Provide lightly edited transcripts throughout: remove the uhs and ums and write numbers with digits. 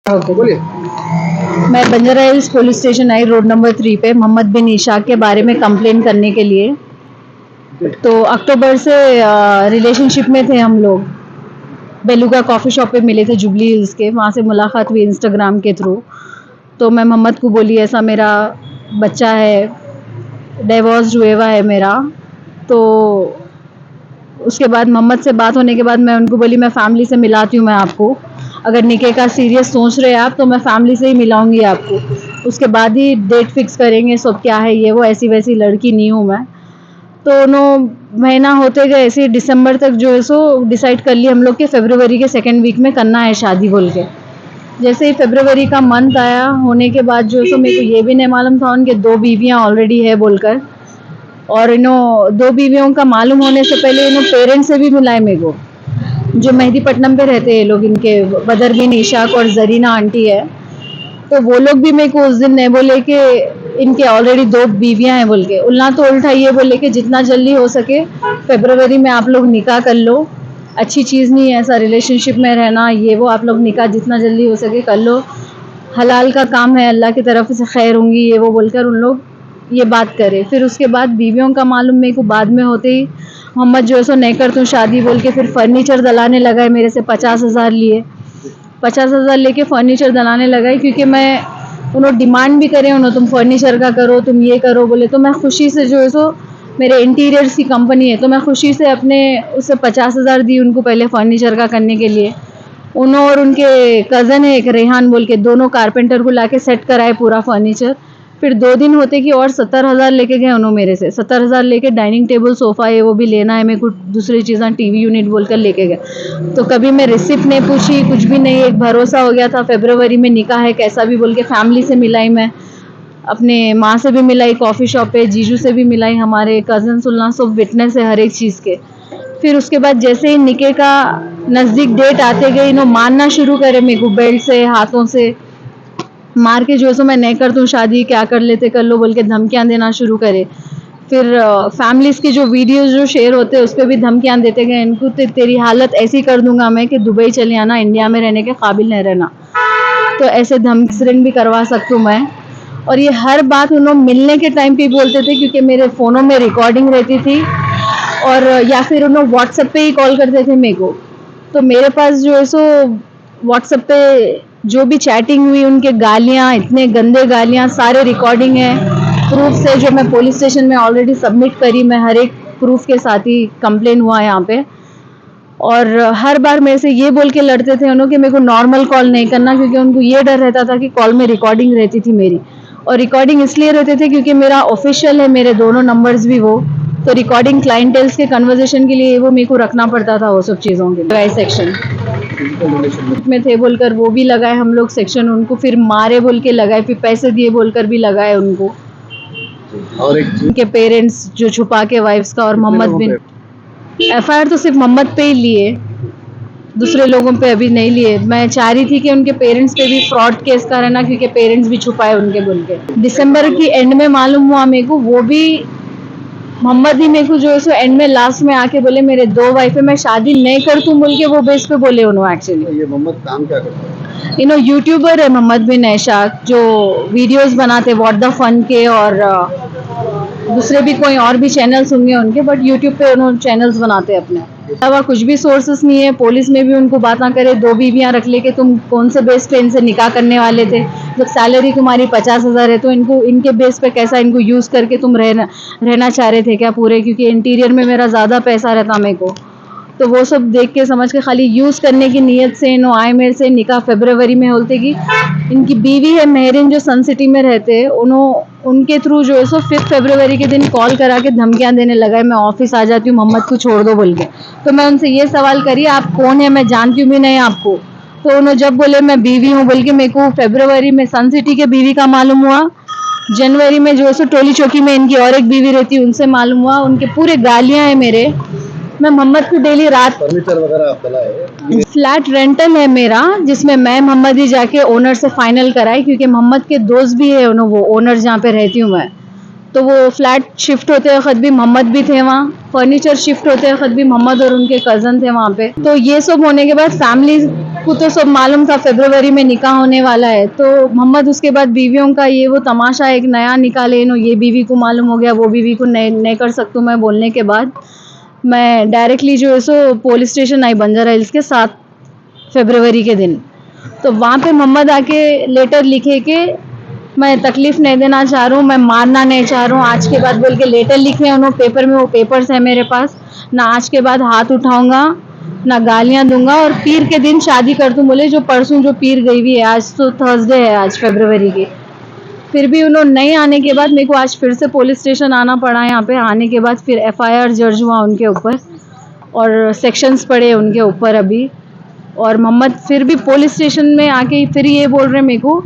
Okay बोलिए। मैं Banjara hills police station आई, road number 3 पे मोहम्मद बिन इशाक के बारे में कंप्लेन करने के लिए। तो अक्टूबर से रिलेशनशिप में थे हम लोग। बेलुगा कॉफ़ी शॉप पे मिले थे जुबली हिल्स के, वहाँ से मुलाकात हुई इंस्टाग्राम के थ्रू। तो मैं मोहम्मद को बोली ऐसा मेरा बच्चा है, डिवोर्स हुआ हुआ है मेरा। तो उसके बाद मोहम्मद से बात होने के बाद मैं उनको बोली मैं फैमिली से मिलाती हूँ मैं आपको, अगर निके का सीरियस सोच रहे हैं आप तो मैं फैमिली से ही मिलाऊंगी आपको, उसके बाद ही डेट फिक्स करेंगे सब क्या है ये वो, ऐसी वैसी लड़की नहीं हूँ मैं। तो महीना होते गए, ऐसे दिसंबर तक जो है सो डिसाइड कर लिया हम लोग कि फरवरी के सेकेंड वीक में करना है शादी बोल के। जैसे ही फरवरी का मंथ आया होने के बाद जो है सो मेरे को ये भी नहीं मालूम था उनके 2 बीवियाँ ऑलरेडी है बोलकर। और 2 बीवियों का मालूम होने से पहले पेरेंट्स से भी मिलाए मेरे को, जो मेहदीपट्टनम पे रहते हैं लोग, इनके बदर बिन इशाक और जरीना आंटी है। तो वो लोग भी मेरे को उस दिन नहीं बोले कि इनके ऑलरेडी 2 बीवियां हैं बोल के, उल्टा तो उल्टा ये बोले कि जितना जल्दी हो सके फरवरी में आप लोग निकाह कर लो, अच्छी चीज़ नहीं है ऐसा रिलेशनशिप में रहना ये वो, आप लोग निकाह जितना जल्दी हो सके कर लो, हलाल का काम है, अल्लाह की तरफ से खैर होंगी ये वो बोलकर उन लोग ये बात करे। फिर उसके बाद बीवियों का मालूम मेरे को बाद में होते ही मोहम्मद जो है सो नहीं कर तू शादी बोल के फिर फर्नीचर दलाने लगा है, मेरे से 50,000 लिए, 50,000 लेके फर्नीचर दलाने लगा है। क्योंकि मैं उन्होंने डिमांड भी करे, उन्होंने तुम फर्नीचर का करो, तुम ये करो बोले, तो मैं खुशी से जो है सो, मेरे इंटीरियर्स की कंपनी है तो मैं खुशी से अपने उससे 50,000 दी उनको पहले फर्नीचर का करने के लिए। उन्होंने और उनके कज़न है एक रेहान बोल के, दोनों कारपेंटर को लाके सेट कराए पूरा फर्नीचर। फिर 2 दिन होते कि और 70,000 लेके गए उन्होंने मेरे से, 70,000 लेके डाइनिंग टेबल सोफ़ा है वो भी लेना है मेरे को, दूसरी चीज़ें टीवी यूनिट बोलकर लेके गए। तो कभी मैं रिसिप्ट नहीं पूछी, कुछ भी नहीं, एक भरोसा हो गया था फरवरी में निकाह है कैसा भी बोल के। फैमिली से मिलाई मैं, अपने माँ से भी मिलाई कॉफ़ी शॉप पे, जीजू से भी मिलाई, हमारे कज़न सुल्ला सब विटनेस है हर एक चीज़ के। फिर उसके बाद जैसे ही निके का नज़दीक डेट आते गए इन्हों मारना शुरू करे मेरे को, बेल्ट से हाथों से मार के जो सो मैं नहीं कर दूँ शादी, क्या कर लेते कर लो बोल के धमकियाँ देना शुरू करे। फिर फैमिलीज़ की जो वीडियोज़ जो शेयर होते हैं उस पर भी धमकियाँ देते गए इनको, तेरी हालत ऐसी कर दूंगा मैं कि दुबई चले आना, इंडिया में रहने के काबिल नहीं रहना। तो ऐसे धमकी भी करवा सकती हूँ मैं। और ये हर बात उन्होंने मिलने के टाइम पे बोलते थे, क्योंकि मेरे फ़ोनों में रिकॉर्डिंग रहती थी, और या फिर उन्होंने व्हाट्सएप पे ही कॉल करते थे मेरे को। तो मेरे पास जो है सो व्हाट्सएप पे जो भी चैटिंग हुई, उनके गालियाँ, इतने गंदे गालियाँ, सारे रिकॉर्डिंग है प्रूफ से, जो मैं पुलिस स्टेशन में ऑलरेडी सबमिट करी, मैं हर एक प्रूफ के साथ ही कंप्लेन हुआ यहाँ पे। और हर बार मेरे से ये बोल के लड़ते थे उन्होंने कि मेरे को नॉर्मल कॉल नहीं करना, क्योंकि उनको ये डर रहता था कि कॉल में रिकॉर्डिंग रहती थी मेरी, और रिकॉर्डिंग इसलिए रहते थे क्योंकि मेरा ऑफिशियल है, मेरे दोनों नंबर्स भी वो, तो रिकॉर्डिंग क्लाइंटेल्स के कन्वर्सेशन के लिए वो मेरे को रखना पड़ता था, वो सब चीज़ों के लिए सेक्शन में थे बोलकर वो भी लगाए हम लोग सेक्शन, उनको फिर मारे बोल के लगाए, फिर पैसे दिए बोलकर भी लगाए उनको, और उनके पेरेंट्स जो छुपा के वाइफ्स का। और मोहम्मद बिन एफआईआर तो सिर्फ मोहम्मद पे ही लिए, दूसरे लोगों पे अभी नहीं लिए। मैं चाह रही थी कि उनके पेरेंट्स पे भी फ्रॉड केस का रहना, क्योंकि पेरेंट्स भी छुपाए उनके बोल के। दिसंबर की एंड में मालूम हुआ मेरे को, वो भी मोहम्मद ही मेरे को जो है सो एंड में लास्ट में आके बोले मेरे 2 वाइफ है, मैं शादी नहीं करतूँ बोल के, वो बेस पे बोले उन्होंने। एक्चुअली ये मोहम्मद काम क्या करता है? यूट्यूबर है मोहम्मद बिन इशाक, जो वीडियोस बनाते व्हाट द फन के, और दूसरे भी कोई और भी चैनल्स होंगे उनके, बट यूट्यूब पे उन्होंने चैनल्स बनाते हैं अपने अलावा। कुछ भी सोर्सेस नहीं है, पुलिस में भी उनको बात ना करे, 2 बीवियां रख ले के तुम कौन से बेस पे इनसे निकाह करने वाले थे, जब सैलरी तुम्हारी 50,000 है, तो इनको इनके बेस पे कैसा इनको यूज़ करके तुम रहना चाह रहे थे क्या पूरे, क्योंकि इंटीरियर में मेरा ज़्यादा पैसा रहता मेरे को। तो वो सब देख के समझ के खाली यूज़ करने की नीयत से इन्हों आए मेरे से, निकाह फरवरी में होते कि इनकी बीवी है मेहरिन जो सन सिटी में रहते हैं, उनके थ्रू जो है सो 5 फरवरी के दिन कॉल करा के धमकियाँ देने लगा है, मैं ऑफिस आ जाती हूँ, मोहम्मद को छोड़ दो बोल के। तो मैं उनसे ये सवाल करी आप कौन है, मैं जानती हूँ भी नहीं आपको। तो उन्होंने जब बोले मैं बीवी हूँ बोल के, मेरे को फरवरी में सन सिटी के बीवी का मालूम हुआ, जनवरी में जो है सो टोली चौकी में इनकी और एक बीवी रहती है उनसे मालूम हुआ, उनके पूरे गालियाँ हैं मेरे। मैं मोहम्मद को डेली रात, फर्नीचर वगैरह आप है? फ्लैट रेंटल है मेरा, जिसमें मैं मोहम्मद ही जाके ओनर से फाइनल कराई, क्योंकि मोहम्मद के दोस्त भी है वो ओनर जहाँ पे रहती हूँ मैं, तो वो फ्लैट शिफ्ट होते वक्त भी मोहम्मद भी थे वहाँ, फर्नीचर शिफ्ट होते वक्त भी मोहम्मद और उनके कज़न थे वहाँ पे। तो ये सब होने के बाद फैमिली को तो सब मालूम था फरवरी में निकाह होने वाला है, तो मोहम्मद उसके बाद बीवियों का ये वो तमाशा एक नया निकाले, इन्हों ये बीवी को मालूम हो गया, वो बीवी को नहीं कर सकता मैं बोलने के बाद मैं डायरेक्टली जो है सो पुलिस स्टेशन आई बंजारा हिल्स के 7 फरवरी के दिन। तो वहाँ पे मोहम्मद आके लेटर लिखे कि मैं तकलीफ़ नहीं देना चाह रहा हूँ, मैं मारना नहीं चाह रहा हूँ, आज के बाद बोल के लेटर लिखे उन्होंने पेपर में, वो पेपर्स है मेरे पास, ना आज के बाद हाथ उठाऊंगा ना गालियाँ दूंगा, और पीर के दिन शादी कर दूँ बोले, जो परसों जो पीर गई हुई है, आज तो थर्सडे है आज फरवरी की। फिर भी उन्होंने नहीं आने के बाद मेरे को आज फिर से पुलिस स्टेशन आना पड़ा। यहाँ पे आने के बाद फिर FIR दर्ज हुआ उनके ऊपर और सेक्शंस पड़े उनके ऊपर अभी। और मोहम्मद फिर भी पुलिस स्टेशन में आके फिर ये बोल रहे मेरे को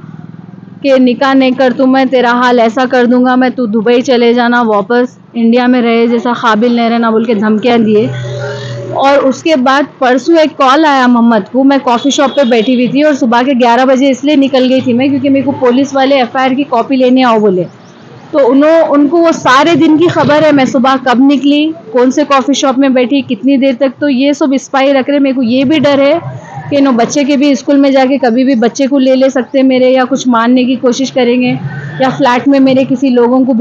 कि निकाह नहीं कर तू, मैं तेरा हाल ऐसा कर दूंगा, मैं तू दुबई चले जाना, वापस इंडिया में रहे, जैसा काबिल नहीं रहना बोल के धमकियाँ दिए। और उसके बाद परसों एक कॉल आया मोहम्मद को, मैं कॉफ़ी शॉप पे बैठी हुई थी और सुबह के 11 बजे इसलिए निकल गई थी मैं क्योंकि मेरे को पुलिस वाले FIR की कॉपी लेने आओ बोले। तो उनको वो सारे दिन की खबर है, मैं सुबह कब निकली, कौन से कॉफ़ी शॉप में बैठी, कितनी देर तक, तो ये सब स्पाई रख रहे। मेरे को ये भी डर है कि नो बच्चे के भी स्कूल में जाके कभी भी बच्चे को ले सकते मेरे, या कुछ मारने की कोशिश करेंगे, या फ्लैट में मेरे किसी लोगों को